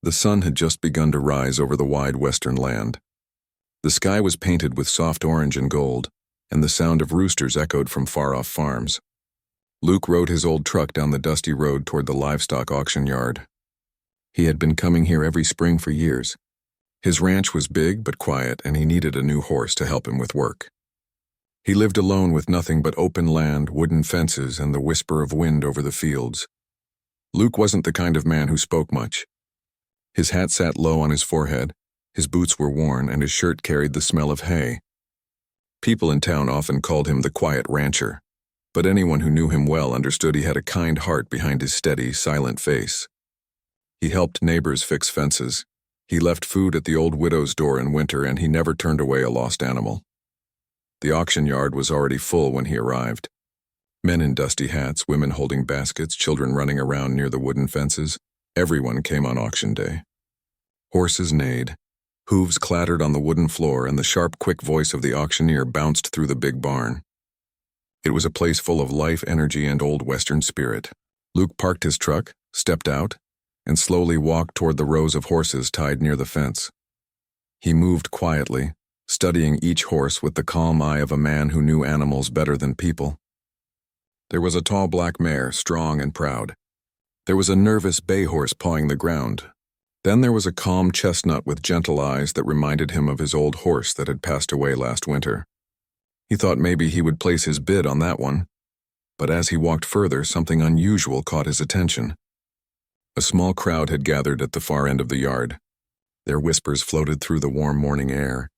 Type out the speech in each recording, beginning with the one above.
The sun had just begun to rise over the wide western land. The sky was painted with soft orange and gold, and the sound of roosters echoed from far-off farms. Luke rode his old truck down the dusty road toward the livestock auction yard. He had been coming here every spring for years. His ranch was big but quiet, and he needed a new horse to help him with work. He lived alone with nothing but open land, wooden fences, and the whisper of wind over the fields. Luke wasn't the kind of man who spoke much. His hat sat low on his forehead, his boots were worn, and his shirt carried the smell of hay. People in town often called him the quiet rancher, but anyone who knew him well understood he had a kind heart behind his steady, silent face. He helped neighbors fix fences. He left food at the old widow's door in winter, and he never turned away a lost animal. The auction yard was already full when he arrived. Men in dusty hats, women holding baskets, children running around near the wooden fences. Everyone came on auction day. Horses neighed. Hooves clattered on the wooden floor, and the sharp, quick voice of the auctioneer bounced through the big barn. It was a place full of life, energy, and old Western spirit. Luke parked his truck, stepped out, and slowly walked toward the rows of horses tied near the fence. He moved quietly, studying each horse with the calm eye of a man who knew animals better than people. There was a tall black mare, strong and proud. There was a nervous bay horse pawing the ground. Then there was a calm chestnut with gentle eyes that reminded him of his old horse that had passed away last winter. He thought maybe he would place his bid on that one, but as he walked further, something unusual caught his attention. A small crowd had gathered at the far end of the yard. Their whispers floated through the warm morning air.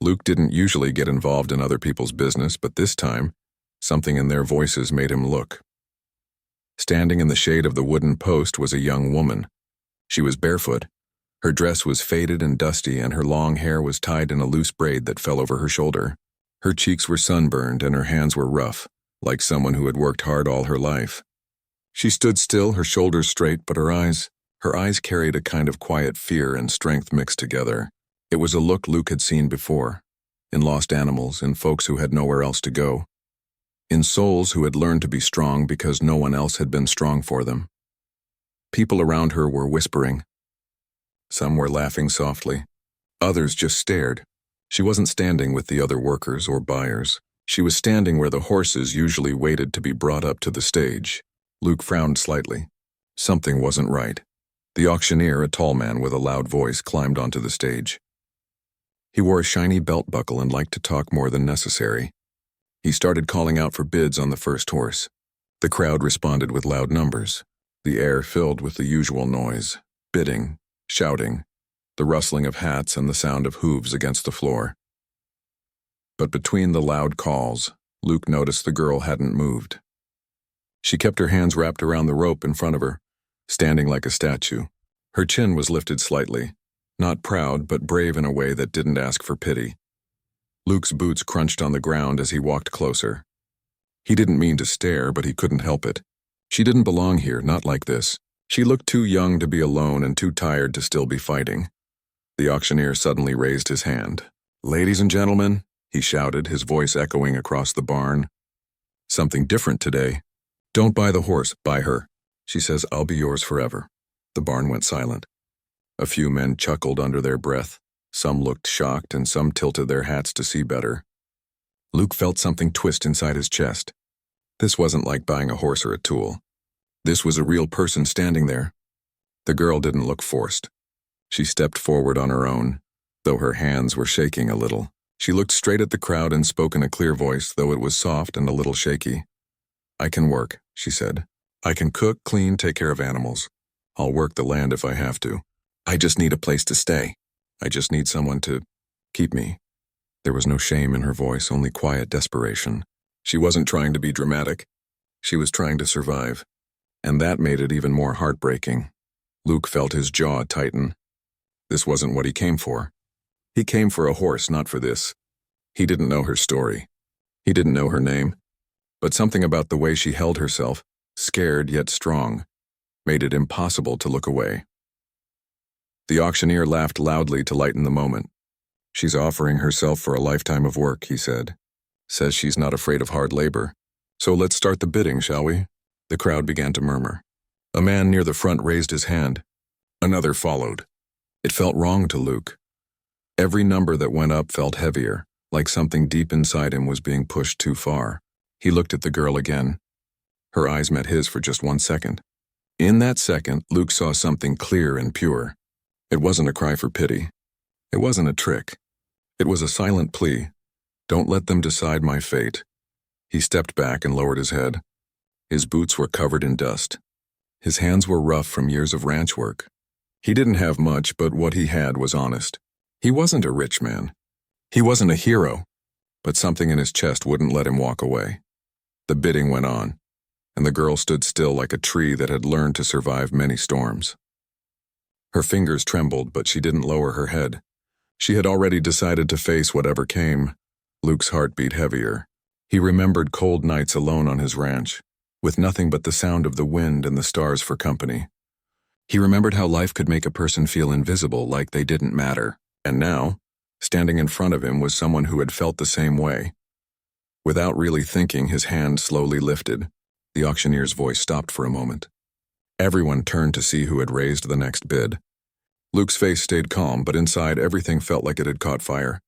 Luke didn't usually get involved in other people's business, but this time, something in their voices made him look. Standing in the shade of the wooden post was a young woman. She was barefoot. Her dress was faded and dusty, and her long hair was tied in a loose braid that fell over her shoulder. Her cheeks were sunburned, and her hands were rough, like someone who had worked hard all her life. She stood still, her shoulders straight, but her eyes carried a kind of quiet fear and strength mixed together. It was a look Luke had seen before, in lost animals, in folks who had nowhere else to go, in souls who had learned to be strong because no one else had been strong for them. People around her were whispering. Some were laughing softly. Others just stared. She wasn't standing with the other workers or buyers. She was standing where the horses usually waited to be brought up to the stage. Luke frowned slightly. Something wasn't right. The auctioneer, a tall man with a loud voice, climbed onto the stage. He wore a shiny belt buckle and liked to talk more than necessary. He started calling out for bids on the first horse. The crowd responded with loud numbers. The air filled with the usual noise, bidding, shouting, the rustling of hats and the sound of hooves against the floor. But between the loud calls, Luke noticed the girl hadn't moved. She kept her hands wrapped around the rope in front of her, standing like a statue. Her chin was lifted slightly, not proud but brave in a way that didn't ask for pity. Luke's boots crunched on the ground as he walked closer. He didn't mean to stare, but he couldn't help it. She didn't belong here, not like this. She looked too young to be alone and too tired to still be fighting. The auctioneer suddenly raised his hand. "Ladies and gentlemen," he shouted, his voice echoing across the barn. "Something different today. Don't buy the horse, buy her. She says I'll be yours forever." The barn went silent. A few men chuckled under their breath. Some looked shocked, and some tilted their hats to see better. Luke felt something twist inside his chest. This wasn't like buying a horse or a tool. This was a real person standing there. The girl didn't look forced. She stepped forward on her own, though her hands were shaking a little. She looked straight at the crowd and spoke in a clear voice, though it was soft and a little shaky. "I can work," she said. "I can cook, clean, take care of animals. I'll work the land if I have to. I just need a place to stay. I just need someone to keep me." There was no shame in her voice, only quiet desperation. She wasn't trying to be dramatic. She was trying to survive. And that made it even more heartbreaking. Luke felt his jaw tighten. This wasn't what he came for. He came for a horse, not for this. He didn't know her story. He didn't know her name. But something about the way she held herself, scared yet strong, made it impossible to look away. The auctioneer laughed loudly to lighten the moment. "She's offering herself for a lifetime of work," he said. "Says she's not afraid of hard labor. So let's start the bidding, shall we?" The crowd began to murmur. A man near the front raised his hand. Another followed. It felt wrong to Luke. Every number that went up felt heavier, like something deep inside him was being pushed too far. He looked at the girl again. Her eyes met his for just 1 second. In that second, Luke saw something clear and pure. It wasn't a cry for pity. It wasn't a trick. It was a silent plea. Don't let them decide my fate. He stepped back and lowered his head. His boots were covered in dust. His hands were rough from years of ranch work. He didn't have much, but what he had was honest. He wasn't a rich man. He wasn't a hero, but something in his chest wouldn't let him walk away. The bidding went on, and the girl stood still like a tree that had learned to survive many storms. Her fingers trembled, but she didn't lower her head. She had already decided to face whatever came. Luke's heart beat heavier. He remembered cold nights alone on his ranch, with nothing but the sound of the wind and the stars for company. He remembered how life could make a person feel invisible, like they didn't matter. And now, standing in front of him was someone who had felt the same way. Without really thinking, his hand slowly lifted. The auctioneer's voice stopped for a moment. Everyone turned to see who had raised the next bid. Luke's face stayed calm, but inside everything felt like it had caught fire.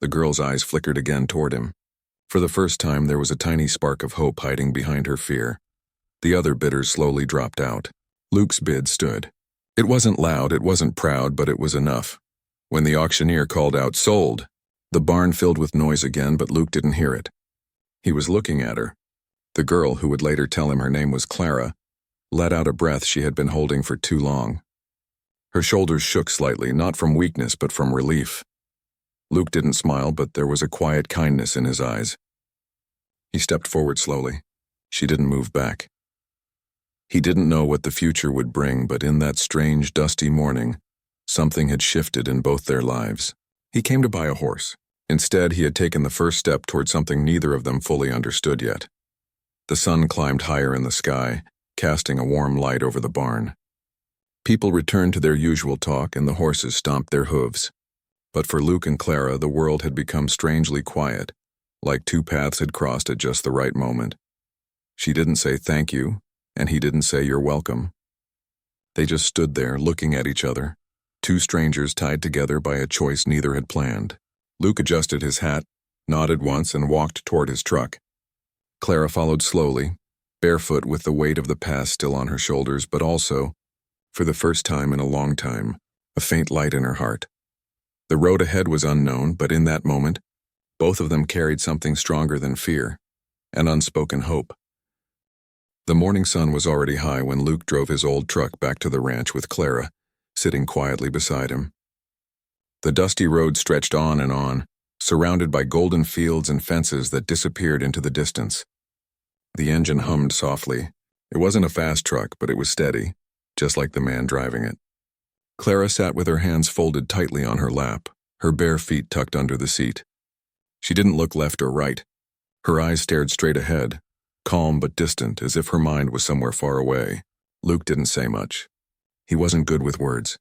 The girl's eyes flickered again toward him. For the first time, there was a tiny spark of hope hiding behind her fear. The other bidders slowly dropped out. Luke's bid stood. It wasn't loud, it wasn't proud, but it was enough. When the auctioneer called out, "Sold!" the barn filled with noise again, but Luke didn't hear it. He was looking at her. The girl, who would later tell him her name was Clara, let out a breath she had been holding for too long. Her shoulders shook slightly, not from weakness, but from relief. Luke didn't smile, but there was a quiet kindness in his eyes. He stepped forward slowly. She didn't move back. He didn't know what the future would bring, but in that strange, dusty morning, something had shifted in both their lives. He came to buy a horse. Instead, he had taken the first step toward something neither of them fully understood yet. The sun climbed higher in the sky, casting a warm light over the barn. People returned to their usual talk, and the horses stomped their hooves. But for Luke and Clara, the world had become strangely quiet, like two paths had crossed at just the right moment. She didn't say thank you, and he didn't say you're welcome. They just stood there, looking at each other, two strangers tied together by a choice neither had planned. Luke adjusted his hat, nodded once, and walked toward his truck. Clara followed slowly, barefoot with the weight of the past still on her shoulders, but also, for the first time in a long time, a faint light in her heart. The road ahead was unknown, but in that moment, both of them carried something stronger than fear, an unspoken hope. The morning sun was already high when Luke drove his old truck back to the ranch with Clara, sitting quietly beside him. The dusty road stretched on, surrounded by golden fields and fences that disappeared into the distance. The engine hummed softly. It wasn't a fast truck, but it was steady, just like the man driving it. Clara sat with her hands folded tightly on her lap, her bare feet tucked under the seat. She didn't look left or right. Her eyes stared straight ahead, calm but distant, as if her mind was somewhere far away. Luke didn't say much. He wasn't good with words.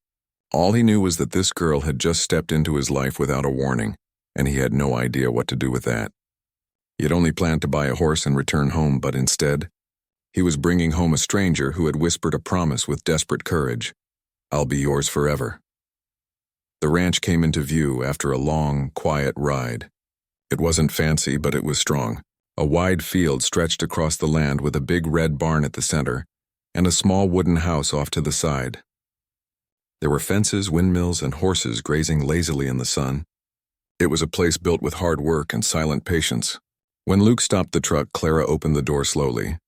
All he knew was that this girl had just stepped into his life without a warning, and he had no idea what to do with that. He had only planned to buy a horse and return home, but instead, he was bringing home a stranger who had whispered a promise with desperate courage. "I'll be yours forever." The ranch came into view after a long, quiet ride. It wasn't fancy, but it was strong. A wide field stretched across the land with a big red barn at the center, and a small wooden house off to the side. There were fences, windmills, and horses grazing lazily in the sun. It was a place built with hard work and silent patience. When Luke stopped the truck, Clara opened the door slowly.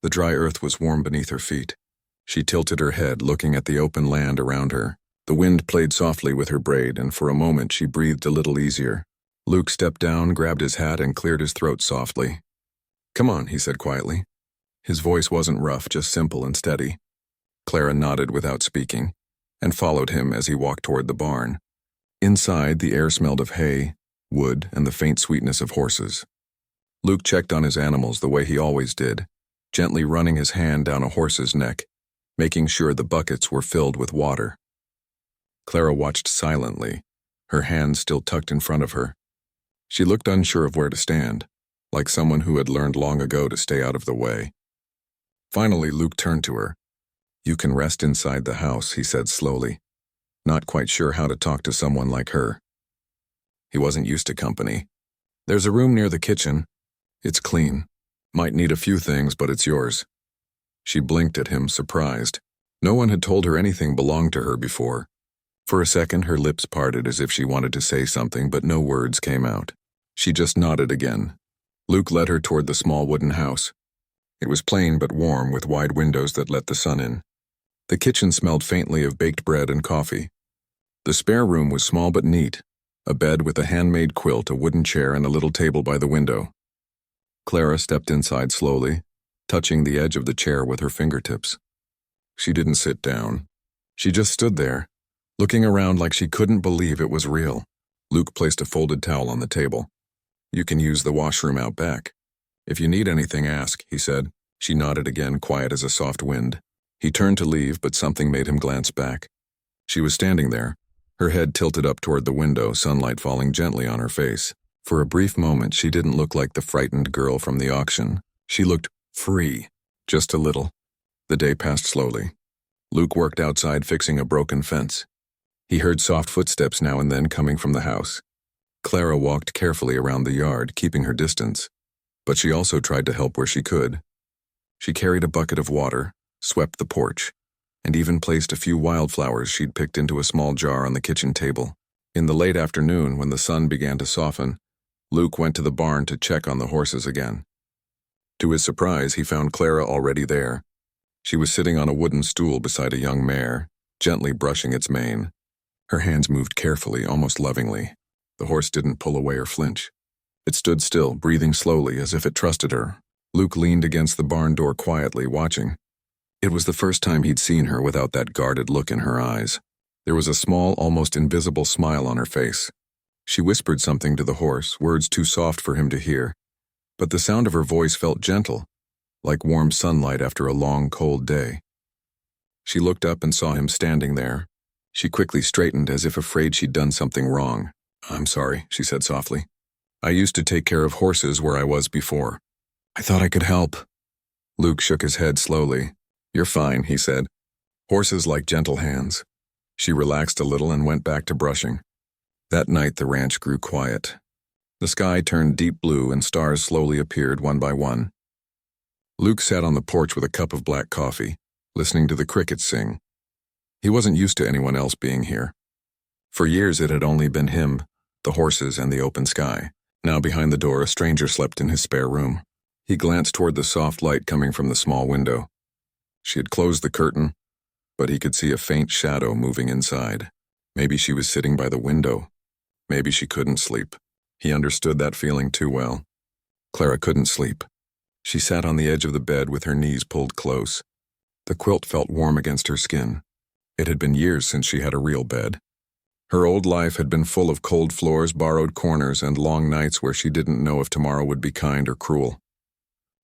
The dry earth was warm beneath her feet. She tilted her head, looking at the open land around her. The wind played softly with her braid, and for a moment she breathed a little easier. Luke stepped down, grabbed his hat, and cleared his throat softly. "Come on," he said quietly. His voice wasn't rough, just simple and steady. Clara nodded without speaking, and followed him as he walked toward the barn. Inside, the air smelled of hay, wood, and the faint sweetness of horses. Luke checked on his animals the way he always did, gently running his hand down a horse's neck, making sure the buckets were filled with water. Clara watched silently, her hands still tucked in front of her. She looked unsure of where to stand, like someone who had learned long ago to stay out of the way. Finally, Luke turned to her. "You can rest inside the house," he said slowly, not quite sure how to talk to someone like her. He wasn't used to company. "There's a room near the kitchen. It's clean. Might need a few things, but it's yours." She blinked at him, surprised. No one had told her anything belonged to her before. For a second, her lips parted as if she wanted to say something, but no words came out. She just nodded again. Luke led her toward the small wooden house. It was plain but warm, with wide windows that let the sun in. The kitchen smelled faintly of baked bread and coffee. The spare room was small but neat, a bed with a handmade quilt, a wooden chair, and a little table by the window. Clara stepped inside slowly, touching the edge of the chair with her fingertips. She didn't sit down. She just stood there, looking around like she couldn't believe it was real. Luke placed a folded towel on the table. "You can use the washroom out back. If you need anything, ask," he said. She nodded again, quiet as a soft wind. He turned to leave, but something made him glance back. She was standing there, her head tilted up toward the window, sunlight falling gently on her face. For a brief moment, she didn't look like the frightened girl from the auction. She looked free, just a little. The day passed slowly. Luke worked outside fixing a broken fence. He heard soft footsteps now and then coming from the house. Clara walked carefully around the yard, keeping her distance, but she also tried to help where she could. She carried a bucket of water, swept the porch, and even placed a few wildflowers she'd picked into a small jar on the kitchen table. In the late afternoon, when the sun began to soften, Luke went to the barn to check on the horses again. To his surprise, he found Clara already there. She was sitting on a wooden stool beside a young mare, gently brushing its mane. Her hands moved carefully, almost lovingly. The horse didn't pull away or flinch. It stood still, breathing slowly, as if it trusted her. Luke leaned against the barn door quietly, watching. It was the first time he'd seen her without that guarded look in her eyes. There was a small, almost invisible smile on her face. She whispered something to the horse, words too soft for him to hear, but the sound of her voice felt gentle, like warm sunlight after a long, cold day. She looked up and saw him standing there. She quickly straightened, as if afraid she'd done something wrong. "I'm sorry," she said softly. "I used to take care of horses where I was before. I thought I could help." Luke shook his head slowly. "You're fine," he said. "Horses like gentle hands." She relaxed a little and went back to brushing. That night the ranch grew quiet. The sky turned deep blue and stars slowly appeared one by one. Luke sat on the porch with a cup of black coffee, listening to the crickets sing. He wasn't used to anyone else being here. For years it had only been him, the horses, and the open sky. Now behind the door a stranger slept in his spare room. He glanced toward the soft light coming from the small window. She had closed the curtain, but he could see a faint shadow moving inside. Maybe she was sitting by the window. Maybe she couldn't sleep. He understood that feeling too well. Clara couldn't sleep. She sat on the edge of the bed with her knees pulled close. The quilt felt warm against her skin. It had been years since she had a real bed. Her old life had been full of cold floors, borrowed corners, and long nights where she didn't know if tomorrow would be kind or cruel.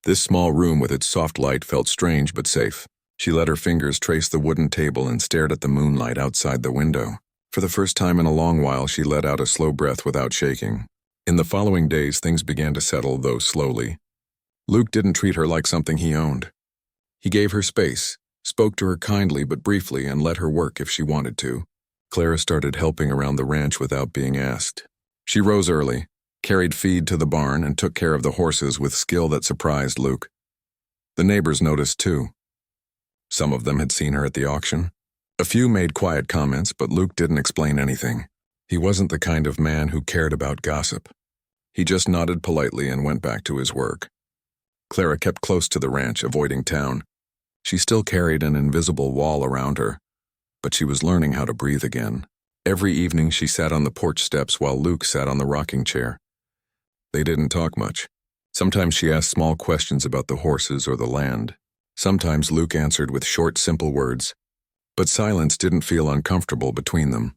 This small room with its soft light felt strange but safe. She let her fingers trace the wooden table and stared at the moonlight outside the window. For the first time in a long while, she let out a slow breath without shaking. In the following days, things began to settle, though slowly. Luke didn't treat her like something he owned. He gave her space, spoke to her kindly but briefly, and let her work if she wanted to. Clara started helping around the ranch without being asked. She rose early, carried feed to the barn, and took care of the horses with skill that surprised Luke. The neighbors noticed too. Some of them had seen her at the auction. A few made quiet comments, but Luke didn't explain anything. He wasn't the kind of man who cared about gossip. He just nodded politely and went back to his work. Clara kept close to the ranch, avoiding town. She still carried an invisible wall around her, but she was learning how to breathe again. Every evening she sat on the porch steps while Luke sat on the rocking chair. They didn't talk much. Sometimes she asked small questions about the horses or the land. Sometimes Luke answered with short, simple words. But silence didn't feel uncomfortable between them.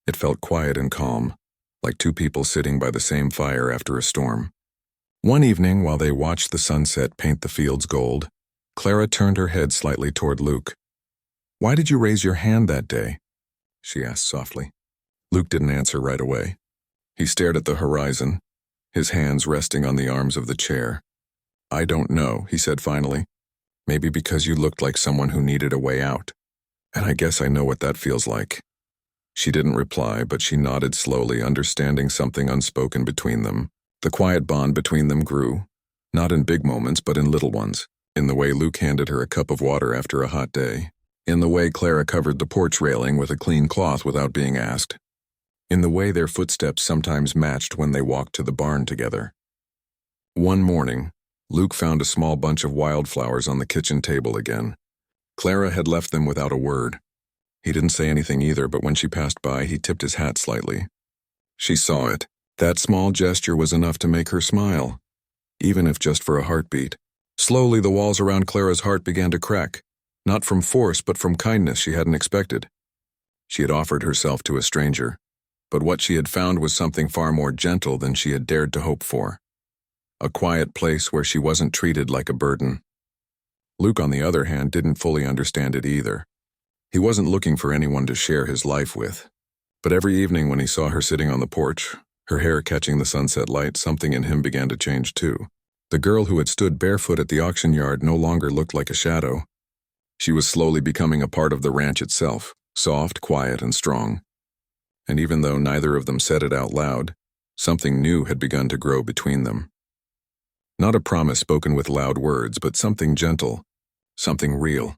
It felt quiet and calm, like two people sitting by the same fire after a storm. One evening, while they watched the sunset paint the fields gold, Clara turned her head slightly toward Luke. "Why did you raise your hand that day?" she asked softly. Luke didn't answer right away. He stared at the horizon, his hands resting on the arms of the chair. "I don't know," he said finally. Maybe because you looked like someone who needed a way out. And I guess I know what that feels like." She didn't reply, but she nodded slowly, understanding something unspoken between them. The quiet bond between them grew, not in big moments, but in little ones. In the way Luke handed her a cup of water after a hot day. In the way Clara covered the porch railing with a clean cloth without being asked. In the way their footsteps sometimes matched when they walked to the barn together. One morning, Luke found a small bunch of wildflowers on the kitchen table again. Clara had left them without a word. He didn't say anything either, but when she passed by, he tipped his hat slightly. She saw it. That small gesture was enough to make her smile, even if just for a heartbeat. Slowly, the walls around Clara's heart began to crack, not from force, but from kindness she hadn't expected. She had offered herself to a stranger, but what she had found was something far more gentle than she had dared to hope for. A quiet place where she wasn't treated like a burden. Luke, on the other hand, didn't fully understand it either. He wasn't looking for anyone to share his life with. But every evening when he saw her sitting on the porch, her hair catching the sunset light, something in him began to change too. The girl who had stood barefoot at the auction yard no longer looked like a shadow. She was slowly becoming a part of the ranch itself, soft, quiet, and strong. And even though neither of them said it out loud, something new had begun to grow between them. Not a promise spoken with loud words, but something gentle, something real.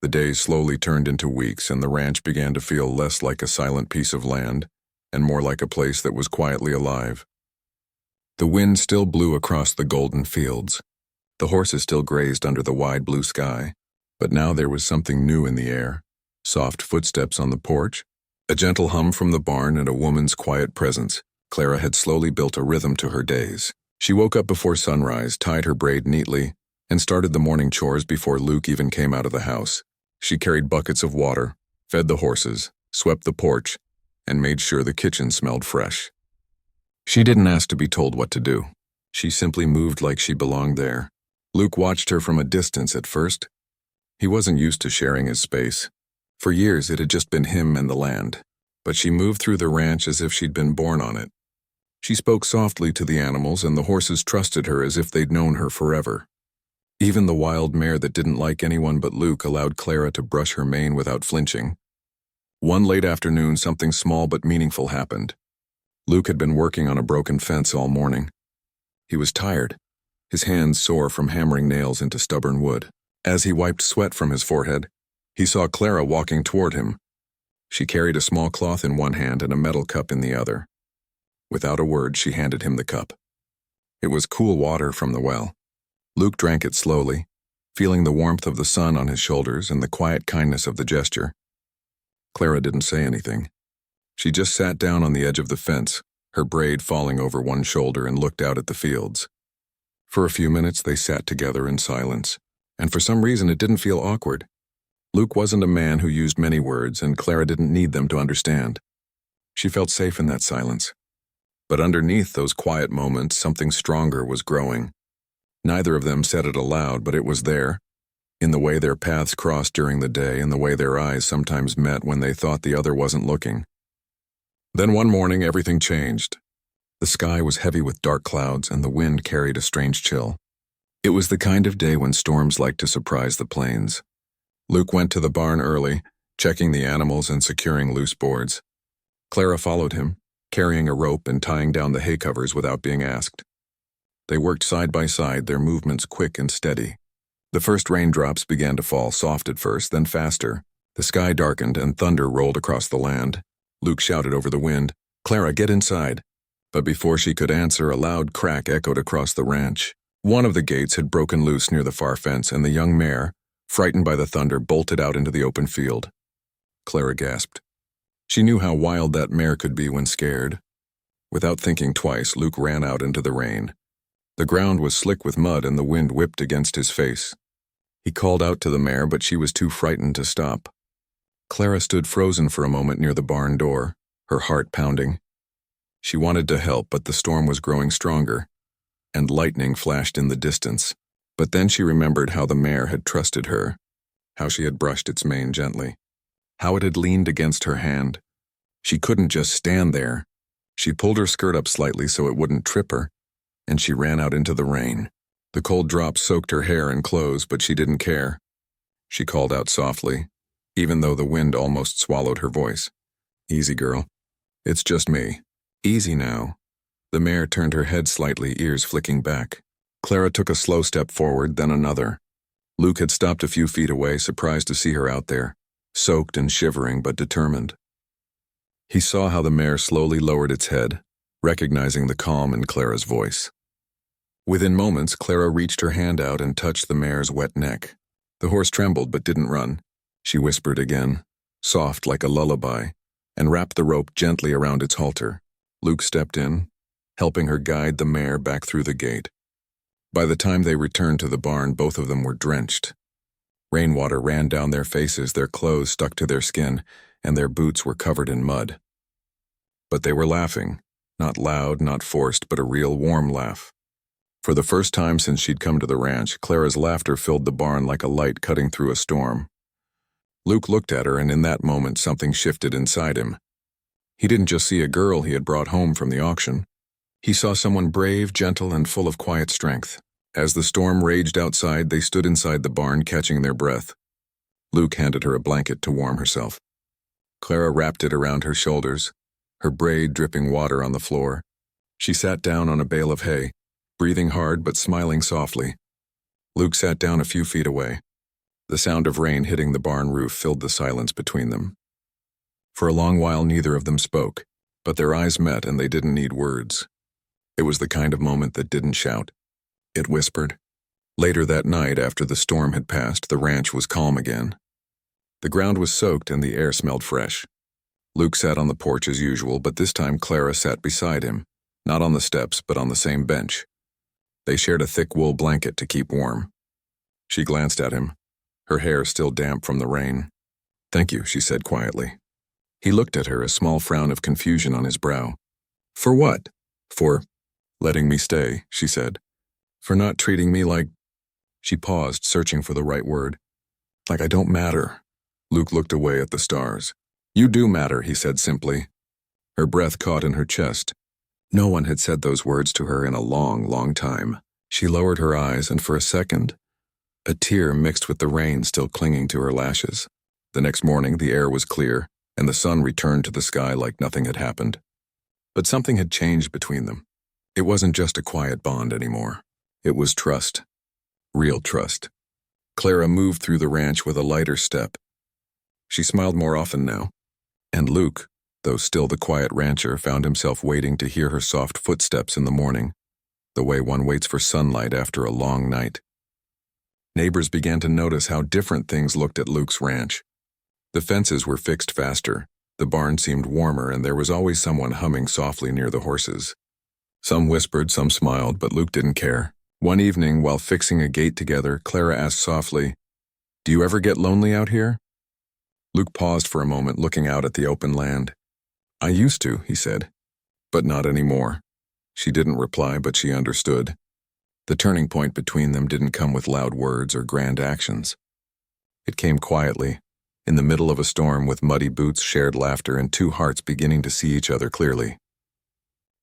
The days slowly turned into weeks, and the ranch began to feel less like a silent piece of land and more like a place that was quietly alive. The wind still blew across the golden fields. The horses still grazed under the wide blue sky, but now there was something new in the air. Soft footsteps on the porch, a gentle hum from the barn, and a woman's quiet presence. Clara had slowly built a rhythm to her days. She woke up before sunrise, tied her braid neatly, and started the morning chores before Luke even came out of the house. She carried buckets of water, fed the horses, swept the porch, and made sure the kitchen smelled fresh. She didn't ask to be told what to do. She simply moved like she belonged there. Luke watched her from a distance at first. He wasn't used to sharing his space. For years it had just been him and the land, but she moved through the ranch as if she'd been born on it. She spoke softly to the animals, and the horses trusted her as if they'd known her forever. Even the wild mare that didn't like anyone but Luke allowed Clara to brush her mane without flinching. One late afternoon, something small but meaningful happened. Luke had been working on a broken fence all morning. He was tired, his hands sore from hammering nails into stubborn wood. As he wiped sweat from his forehead, he saw Clara walking toward him. She carried a small cloth in one hand and a metal cup in the other. Without a word, she handed him the cup. It was cool water from the well. Luke drank it slowly, feeling the warmth of the sun on his shoulders and the quiet kindness of the gesture. Clara didn't say anything. She just sat down on the edge of the fence, her braid falling over one shoulder, and looked out at the fields. For a few minutes they sat together in silence, and for some reason it didn't feel awkward. Luke wasn't a man who used many words, and Clara didn't need them to understand. She felt safe in that silence. But underneath those quiet moments, something stronger was growing. Neither of them said it aloud, but it was there, in the way their paths crossed during the day and the way their eyes sometimes met when they thought the other wasn't looking. Then one morning, everything changed. The sky was heavy with dark clouds, and the wind carried a strange chill. It was the kind of day when storms like to surprise the plains. Luke went to the barn early, checking the animals and securing loose boards. Clara followed him, carrying a rope and tying down the hay covers without being asked. They worked side by side, their movements quick and steady. The first raindrops began to fall, soft at first, then faster. The sky darkened and thunder rolled across the land. Luke shouted over the wind, "Clara, get inside." But before she could answer, a loud crack echoed across the ranch. One of the gates had broken loose near the far fence, and the young mare, frightened by the thunder, bolted out into the open field. Clara gasped. She knew how wild that mare could be when scared. Without thinking twice, Luke ran out into the rain. The ground was slick with mud, and the wind whipped against his face. He called out to the mare, but she was too frightened to stop. Clara stood frozen for a moment near the barn door, her heart pounding. She wanted to help, but the storm was growing stronger, and lightning flashed in the distance. But then she remembered how the mare had trusted her, how she had brushed its mane gently, how it had leaned against her hand. She couldn't just stand there. She pulled her skirt up slightly so it wouldn't trip her, and she ran out into the rain. The cold drops soaked her hair and clothes, but she didn't care. She called out softly, even though the wind almost swallowed her voice. "Easy, girl. It's just me. Easy now." The mare turned her head slightly, ears flicking back. Clara took a slow step forward, then another. Luke had stopped a few feet away, surprised to see her out there, soaked and shivering but determined. He saw how the mare slowly lowered its head, recognizing the calm in Clara's voice. Within moments, Clara reached her hand out and touched the mare's wet neck. The horse trembled but didn't run. She whispered again, soft like a lullaby, and wrapped the rope gently around its halter. Luke stepped in, helping her guide the mare back through the gate. By the time they returned to the barn, both of them were drenched. Rainwater ran down their faces, their clothes stuck to their skin, and their boots were covered in mud. But they were laughing, not loud, not forced, but a real warm laugh. For the first time since she'd come to the ranch, Clara's laughter filled the barn like a light cutting through a storm. Luke looked at her, and in that moment something shifted inside him. He didn't just see a girl he had brought home from the auction. He saw someone brave, gentle, and full of quiet strength. As the storm raged outside, they stood inside the barn, catching their breath. Luke handed her a blanket to warm herself. Clara wrapped it around her shoulders, her braid dripping water on the floor. She sat down on a bale of hay, breathing hard but smiling softly. Luke sat down a few feet away. The sound of rain hitting the barn roof filled the silence between them. For a long while neither of them spoke, but their eyes met and they didn't need words. It was the kind of moment that didn't shout. It whispered. Later that night, after the storm had passed, the ranch was calm again. The ground was soaked and the air smelled fresh. Luke sat on the porch as usual, but this time Clara sat beside him, not on the steps but on the same bench. They shared a thick wool blanket to keep warm. She glanced at him, her hair still damp from the rain. "Thank you," she said quietly. He looked at her, a small frown of confusion on his brow. "For what?" "For letting me stay," she said. "For not treating me like—" She paused, searching for the right word. "Like I don't matter." Luke looked away at the stars. "You do matter," he said simply. Her breath caught in her chest. No one had said those words to her in a long, long time. She lowered her eyes, and for a second, a tear mixed with the rain still clinging to her lashes. The next morning, the air was clear, and the sun returned to the sky like nothing had happened. But something had changed between them. It wasn't just a quiet bond anymore. It was trust. Real trust. Clara moved through the ranch with a lighter step. She smiled more often now, and Luke, though still the quiet rancher, found himself waiting to hear her soft footsteps in the morning, the way one waits for sunlight after a long night. Neighbors began to notice how different things looked at Luke's ranch. The fences were fixed faster, the barn seemed warmer, and there was always someone humming softly near the horses. Some whispered, some smiled, but Luke didn't care. One evening, while fixing a gate together, Clara asked softly, "Do you ever get lonely out here?" Luke paused for a moment, looking out at the open land. "I used to," he said, "but not anymore." She didn't reply, but she understood. The turning point between them didn't come with loud words or grand actions. It came quietly, in the middle of a storm, with muddy boots, shared laughter, and two hearts beginning to see each other clearly.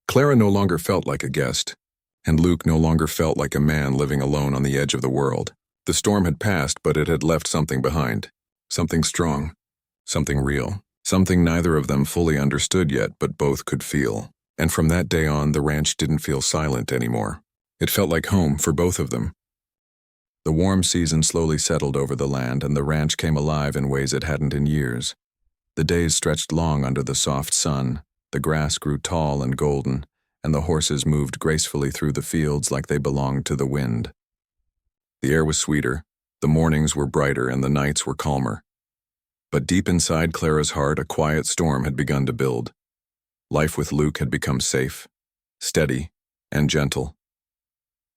Clara no longer felt like a guest, and Luke no longer felt like a man living alone on the edge of the world. The storm had passed, but it had left something behind. Something strong, something real, something neither of them fully understood yet, but both could feel. And from that day on, the ranch didn't feel silent anymore. It felt like home for both of them. The warm season slowly settled over the land, and the ranch came alive in ways it hadn't in years. The days stretched long under the soft sun, the grass grew tall and golden, and the horses moved gracefully through the fields like they belonged to the wind. The air was sweeter, the mornings were brighter, and the nights were calmer. But deep inside Clara's heart, a quiet storm had begun to build. Life with Luke had become safe, steady, and gentle.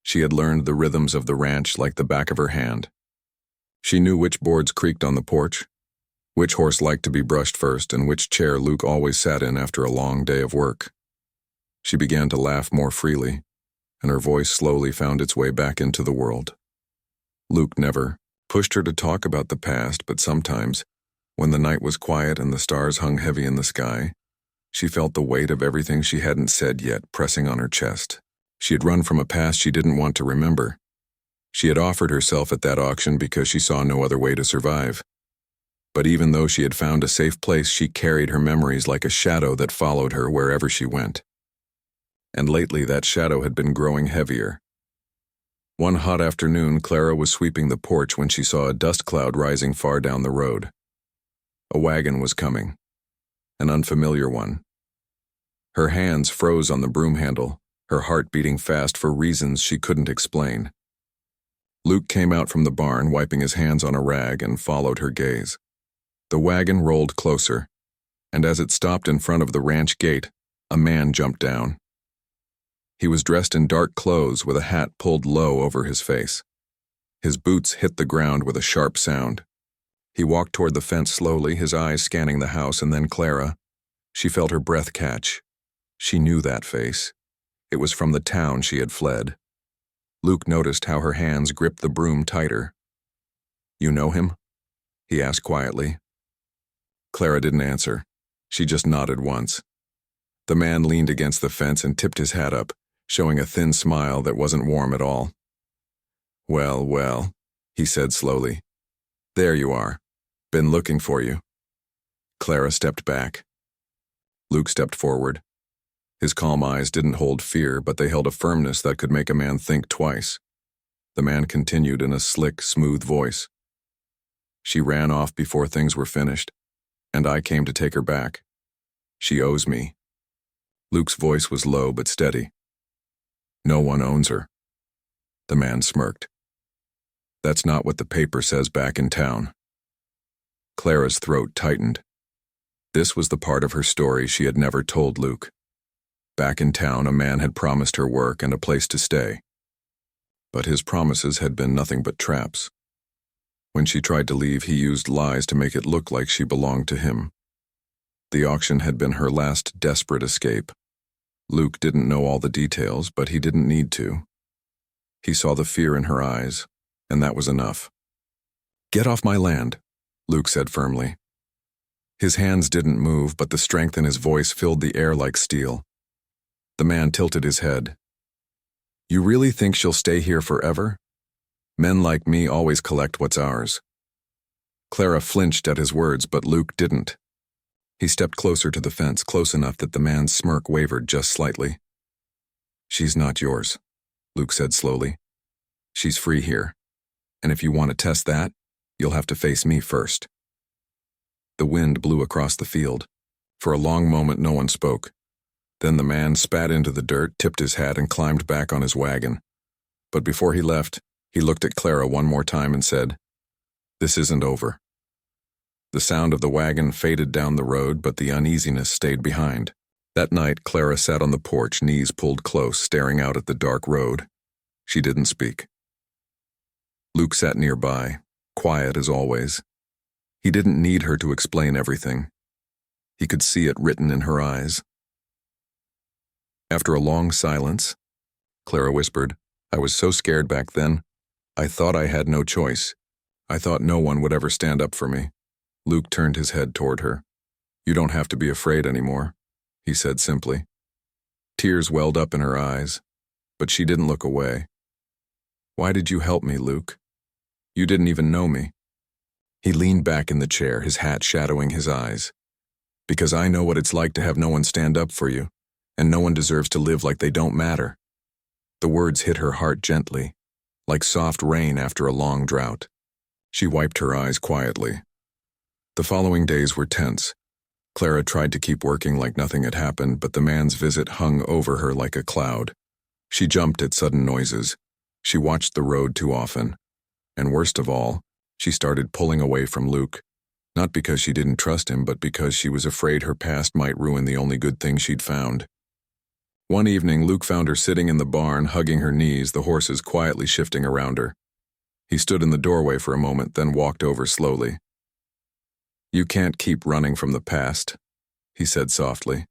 She had learned the rhythms of the ranch like the back of her hand. She knew which boards creaked on the porch, which horse liked to be brushed first, and which chair Luke always sat in after a long day of work. She began to laugh more freely, and her voice slowly found its way back into the world. Luke never pushed her to talk about the past, but sometimes, when the night was quiet and the stars hung heavy in the sky, she felt the weight of everything she hadn't said yet pressing on her chest. She had run from a past she didn't want to remember, She had offered herself at that auction because she saw no other way to survive. But even though she had found a safe place, she carried her memories like a shadow that followed her wherever she went. And lately that shadow had been growing heavier. One hot afternoon, Clara was sweeping the porch when she saw a dust cloud rising far down the road. A wagon was coming, an unfamiliar one. Her hands froze on the broom handle, her heart beating fast for reasons she couldn't explain. Luke came out from the barn, wiping his hands on a rag, and followed her gaze. The wagon rolled closer, and as it stopped in front of the ranch gate, a man jumped down. He was dressed in dark clothes with a hat pulled low over his face. His boots hit the ground with a sharp sound. He walked toward the fence slowly, his eyes scanning the house, and then Clara. She felt her breath catch. She knew that face. It was from the town she had fled. Luke noticed how her hands gripped the broom tighter. "You know him?" he asked quietly. Clara didn't answer. She just nodded once. The man leaned against the fence and tipped his hat up, showing a thin smile that wasn't warm at all. "Well, well," he said slowly. "There you are. Been looking for you." Clara stepped back. Luke stepped forward. His calm eyes didn't hold fear, but they held a firmness that could make a man think twice. The man continued in a slick, smooth voice. "She ran off before things were finished, and I came to take her back. She owes me." Luke's voice was low but steady. "No one owns her." The man smirked. "That's not what the paper says back in town." Clara's throat tightened. This was the part of her story she had never told Luke. Back in town, a man had promised her work and a place to stay. But his promises had been nothing but traps. When she tried to leave, he used lies to make it look like she belonged to him. The auction had been her last desperate escape. Luke didn't know all the details, but he didn't need to. He saw the fear in her eyes, and that was enough. "Get off my land," Luke said firmly. His hands didn't move, but the strength in his voice filled the air like steel. The man tilted his head. "You really think she'll stay here forever? Men like me always collect what's ours." Clara flinched at his words, but Luke didn't. He stepped closer to the fence, close enough that the man's smirk wavered just slightly. "She's not yours," Luke said slowly. "She's free here, and if you want to test that, you'll have to face me first." The wind blew across the field. For a long moment, no one spoke. Then the man spat into the dirt, tipped his hat, and climbed back on his wagon. But before he left, he looked at Clara one more time and said, "This isn't over." The sound of the wagon faded down the road, but the uneasiness stayed behind. That night, Clara sat on the porch, knees pulled close, staring out at the dark road. She didn't speak. Luke sat nearby, quiet as always. He didn't need her to explain everything. He could see it written in her eyes. After a long silence, Clara whispered, "I was so scared back then. I thought I had no choice. I thought no one would ever stand up for me." Luke turned his head toward her. "You don't have to be afraid anymore," he said simply. Tears welled up in her eyes, but she didn't look away. "Why did you help me, Luke? You didn't even know me." He leaned back in the chair, his hat shadowing his eyes. "Because I know what it's like to have no one stand up for you, and no one deserves to live like they don't matter." The words hit her heart gently, like soft rain after a long drought. She wiped her eyes quietly. The following days were tense. Clara tried to keep working like nothing had happened, but the man's visit hung over her like a cloud. She jumped at sudden noises. She watched the road too often. And worst of all, she started pulling away from Luke, not because she didn't trust him, but because she was afraid her past might ruin the only good thing she'd found. One evening, Luke found her sitting in the barn, hugging her knees, the horses quietly shifting around her. He stood in the doorway for a moment, then walked over slowly. "You can't keep running from the past," he said softly.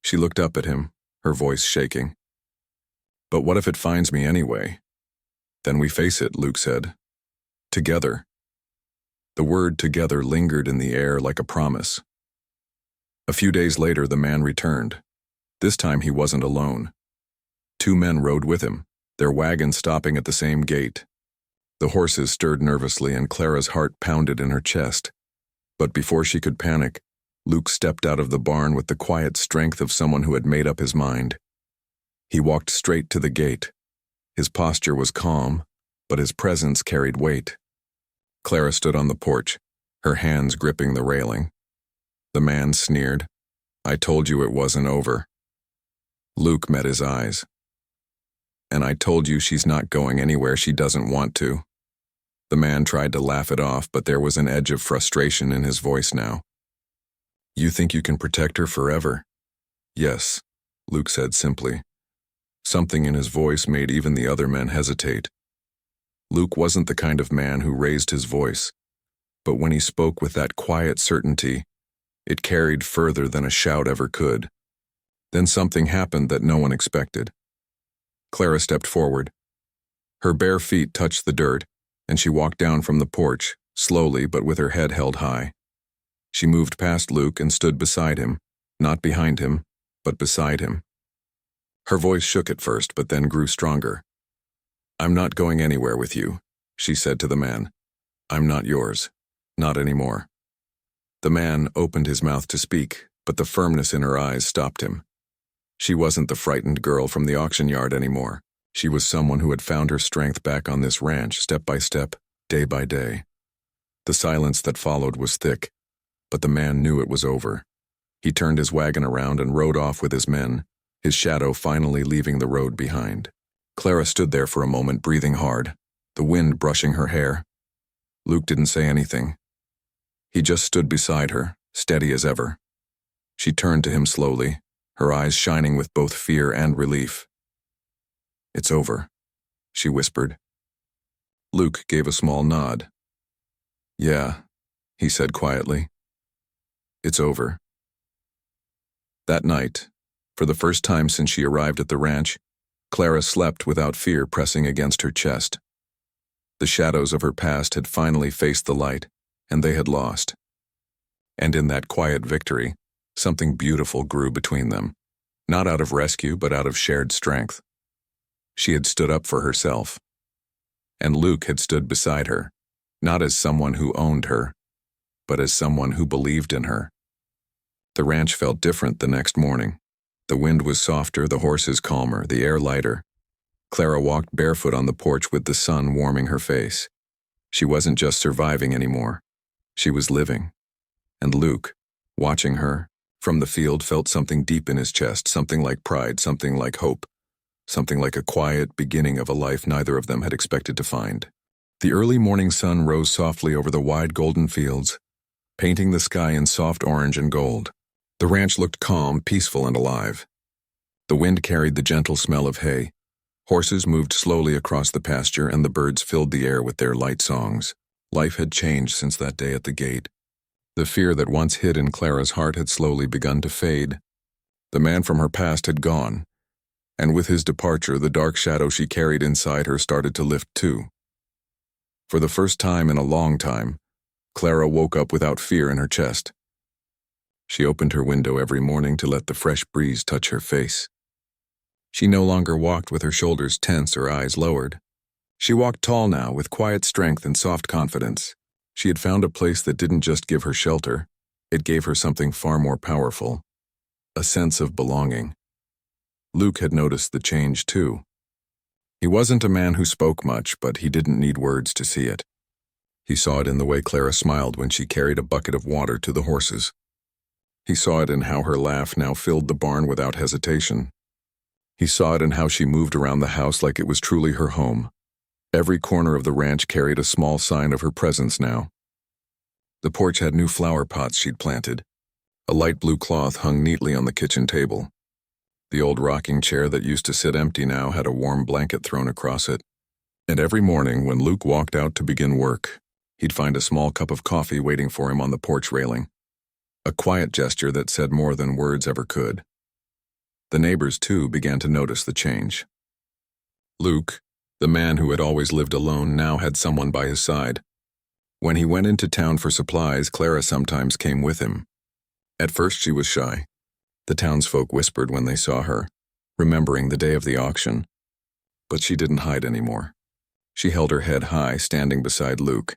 She looked up at him, her voice shaking. "But what if it finds me anyway?" "Then we face it," Luke said. "Together." The word "together" lingered in the air like a promise. A few days later, the man returned. This time he wasn't alone. 2 men rode with him, their wagon stopping at the same gate. The horses stirred nervously and Clara's heart pounded in her chest. But before she could panic, Luke stepped out of the barn with the quiet strength of someone who had made up his mind. He walked straight to the gate. His posture was calm, but his presence carried weight. Clara stood on the porch, her hands gripping the railing. The man sneered, "I told you it wasn't over." Luke met his eyes. "And I told you she's not going anywhere she doesn't want to." The man tried to laugh it off, but there was an edge of frustration in his voice now. "You think you can protect her forever?" "Yes," Luke said simply. Something in his voice made even the other men hesitate. Luke wasn't the kind of man who raised his voice, but when he spoke with that quiet certainty, it carried further than a shout ever could. Then something happened that no one expected. Clara stepped forward. Her bare feet touched the dirt, and she walked down from the porch, slowly but with her head held high. She moved past Luke and stood beside him, not behind him, but beside him. Her voice shook at first, but then grew stronger. "I'm not going anywhere with you," she said to the man. "I'm not yours. Not anymore." The man opened his mouth to speak, but the firmness in her eyes stopped him. She wasn't the frightened girl from the auction yard anymore. She was someone who had found her strength back on this ranch, step by step, day by day. The silence that followed was thick, but the man knew it was over. He turned his wagon around and rode off with his men, his shadow finally leaving the road behind. Clara stood there for a moment, breathing hard, the wind brushing her hair. Luke didn't say anything. He just stood beside her, steady as ever. She turned to him slowly, her eyes shining with both fear and relief. "It's over," she whispered. Luke gave a small nod. "Yeah," he said quietly. "It's over." That night, for the first time since she arrived at the ranch, Clara slept without fear pressing against her chest. The shadows of her past had finally faced the light, and they had lost. And in that quiet victory, something beautiful grew between them, not out of rescue but out of shared strength. She had stood up for herself. And Luke had stood beside her, not as someone who owned her, but as someone who believed in her. The ranch felt different the next morning. The wind was softer, the horses calmer, the air lighter. Clara walked barefoot on the porch with the sun warming her face. She wasn't just surviving anymore. She was living. And Luke, watching her from the field, felt something deep in his chest, something like pride, something like hope, something like a quiet beginning of a life neither of them had expected to find. The early morning sun rose softly over the wide golden fields, painting the sky in soft orange and gold. The ranch looked calm, peaceful, and alive. The wind carried the gentle smell of hay. Horses moved slowly across the pasture, and the birds filled the air with their light songs. Life had changed since that day at the gate. The fear that once hid in Clara's heart had slowly begun to fade. The man from her past had gone, and with his departure, the dark shadow she carried inside her started to lift too. For the first time in a long time, Clara woke up without fear in her chest. She opened her window every morning to let the fresh breeze touch her face. She no longer walked with her shoulders tense or eyes lowered. She walked tall now, with quiet strength and soft confidence. She had found a place that didn't just give her shelter, it gave her something far more powerful, a sense of belonging. Luke had noticed the change too. He wasn't a man who spoke much, but he didn't need words to see it. He saw it in the way Clara smiled when she carried a bucket of water to the horses. He saw it in how her laugh now filled the barn without hesitation. He saw it in how she moved around the house like it was truly her home. Every corner of the ranch carried a small sign of her presence now. The porch had new flower pots she'd planted. A light blue cloth hung neatly on the kitchen table. The old rocking chair that used to sit empty now had a warm blanket thrown across it. And every morning when Luke walked out to begin work, he'd find a small cup of coffee waiting for him on the porch railing. A quiet gesture that said more than words ever could. The neighbors, too, began to notice the change. Luke, the man who had always lived alone, now had someone by his side. When he went into town for supplies, Clara sometimes came with him. At first she was shy. The townsfolk whispered when they saw her, remembering the day of the auction. But she didn't hide anymore. She held her head high, standing beside Luke.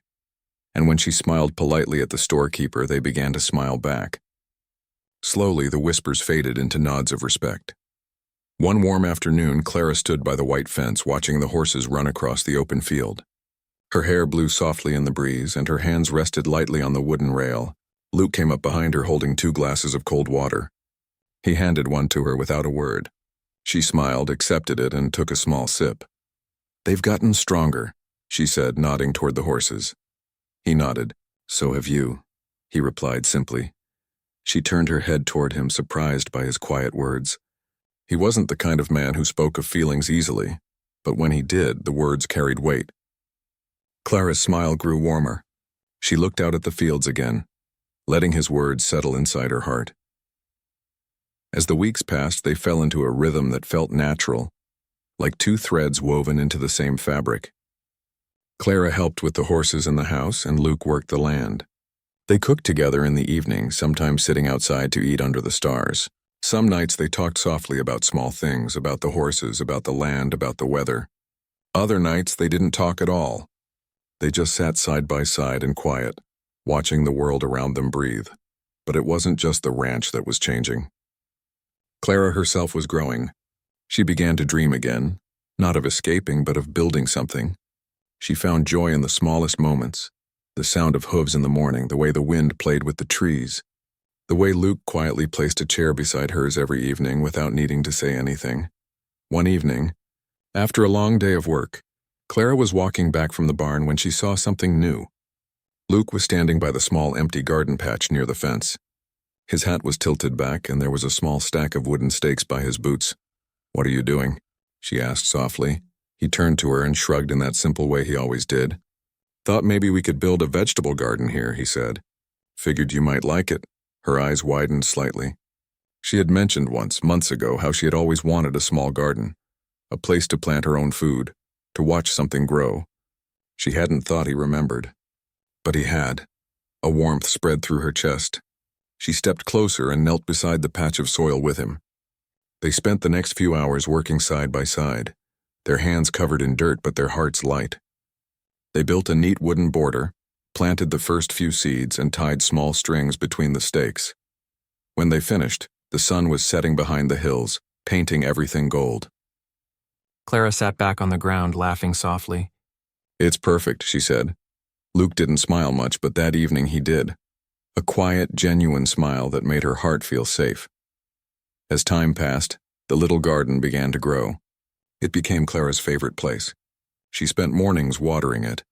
And when she smiled politely at the storekeeper, they began to smile back. Slowly, the whispers faded into nods of respect. One warm afternoon, Clara stood by the white fence watching the horses run across the open field. Her hair blew softly in the breeze, and her hands rested lightly on the wooden rail. Luke came up behind her holding 2 glasses of cold water. He handed one to her without a word. She smiled, accepted it, and took a small sip. "They've gotten stronger," she said, nodding toward the horses. He nodded. "So have you," he replied simply. She turned her head toward him, surprised by his quiet words. He wasn't the kind of man who spoke of feelings easily, but when he did, the words carried weight. Clara's smile grew warmer. She looked out at the fields again, letting his words settle inside her heart. As the weeks passed, they fell into a rhythm that felt natural, like 2 threads woven into the same fabric. Clara helped with the horses in the house, and Luke worked the land. They cooked together in the evening, sometimes sitting outside to eat under the stars. Some nights they talked softly about small things, about the horses, about the land, about the weather. Other nights they didn't talk at all. They just sat side by side in quiet, watching the world around them breathe. But it wasn't just the ranch that was changing. Clara herself was growing. She began to dream again, not of escaping, but of building something. She found joy in the smallest moments, the sound of hooves in the morning, the way the wind played with the trees, the way Luke quietly placed a chair beside hers every evening without needing to say anything. One evening, after a long day of work, Clara was walking back from the barn when she saw something new. Luke was standing by the small empty garden patch near the fence. His hat was tilted back, and there was a small stack of wooden stakes by his boots. "What are you doing?" she asked softly. He turned to her and shrugged in that simple way he always did. "Thought maybe we could build a vegetable garden here," he said. "Figured you might like it." Her eyes widened slightly. She had mentioned once, months ago, how she had always wanted a small garden, a place to plant her own food, to watch something grow. She hadn't thought he remembered. But he had. A warmth spread through her chest. She stepped closer and knelt beside the patch of soil with him. They spent the next few hours working side by side, their hands covered in dirt but their hearts light. They built a neat wooden border, planted the first few seeds, and tied small strings between the stakes. When they finished, the sun was setting behind the hills, painting everything gold. Clara sat back on the ground, laughing softly. "It's perfect," she said. Luke didn't smile much, but that evening he did. A quiet, genuine smile that made her heart feel safe. As time passed, the little garden began to grow. It became Clara's favorite place. She spent mornings watering it,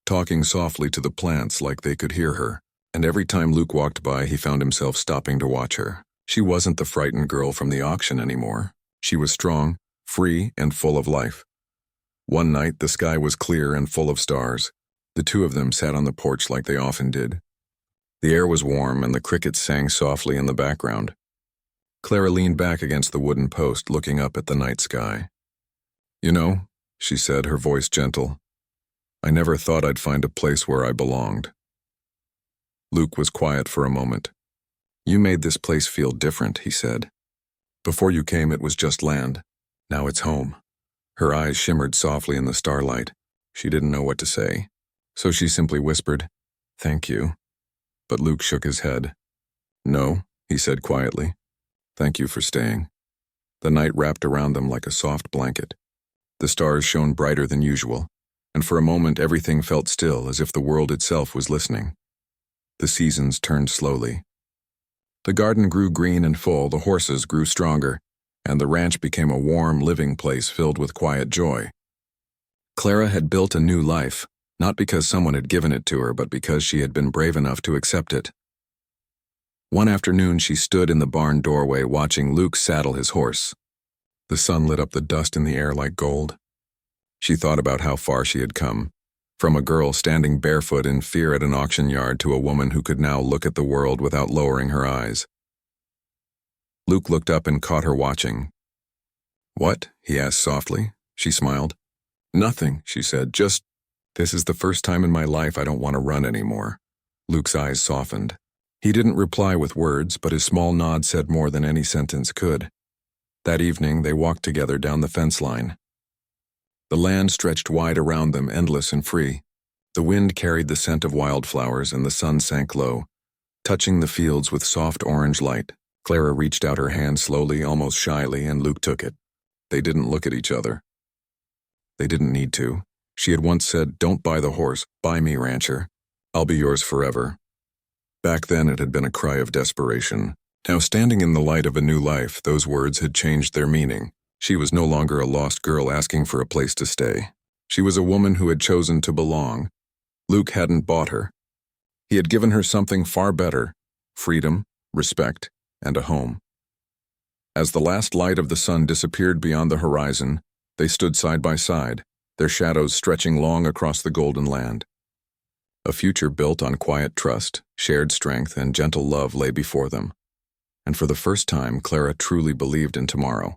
talking softly to the plants like they could hear her, and every time Luke walked by, he found himself stopping to watch her. She wasn't the frightened girl from the auction anymore. She was strong, free, and full of life. One night, the sky was clear and full of stars. The 2 of them sat on the porch like they often did. The air was warm, and the crickets sang softly in the background. Clara leaned back against the wooden post, looking up at the night sky. "You know," she said, her voice gentle, "I never thought I'd find a place where I belonged." Luke was quiet for a moment. "You made this place feel different," he said. "Before you came, it was just land. Now it's home." Her eyes shimmered softly in the starlight. She didn't know what to say, so she simply whispered, "Thank you." But Luke shook his head. "No," he said quietly. "Thank you for staying." The night wrapped around them like a soft blanket. The stars shone brighter than usual, and for a moment everything felt still, as if the world itself was listening. The seasons turned slowly. The garden grew green and full, the horses grew stronger, and the ranch became a warm, living place filled with quiet joy. Clara had built a new life, not because someone had given it to her, but because she had been brave enough to accept it. One afternoon, she stood in the barn doorway watching Luke saddle his horse. The sun lit up the dust in the air like gold. She thought about how far she had come, from a girl standing barefoot in fear at an auction yard to a woman who could now look at the world without lowering her eyes. Luke looked up and caught her watching. "What?" he asked softly. She smiled. "Nothing," she said, "just, this is the first time in my life I don't want to run anymore." Luke's eyes softened. He didn't reply with words, but his small nod said more than any sentence could. That evening, they walked together down the fence line. The land stretched wide around them, endless and free. The wind carried the scent of wildflowers and the sun sank low, touching the fields with soft orange light. Clara reached out her hand slowly, almost shyly, and Luke took it. They didn't look at each other. They didn't need to. She had once said, "Don't buy the horse, buy me, rancher. I'll be yours forever." Back then it had been a cry of desperation. Now, standing in the light of a new life, those words had changed their meaning. She was no longer a lost girl asking for a place to stay. She was a woman who had chosen to belong. Luke hadn't bought her. He had given her something far better: freedom, respect, and a home. As the last light of the sun disappeared beyond the horizon, they stood side by side, their shadows stretching long across the golden land. A future built on quiet trust, shared strength, and gentle love lay before them. And for the first time, Clara truly believed in tomorrow.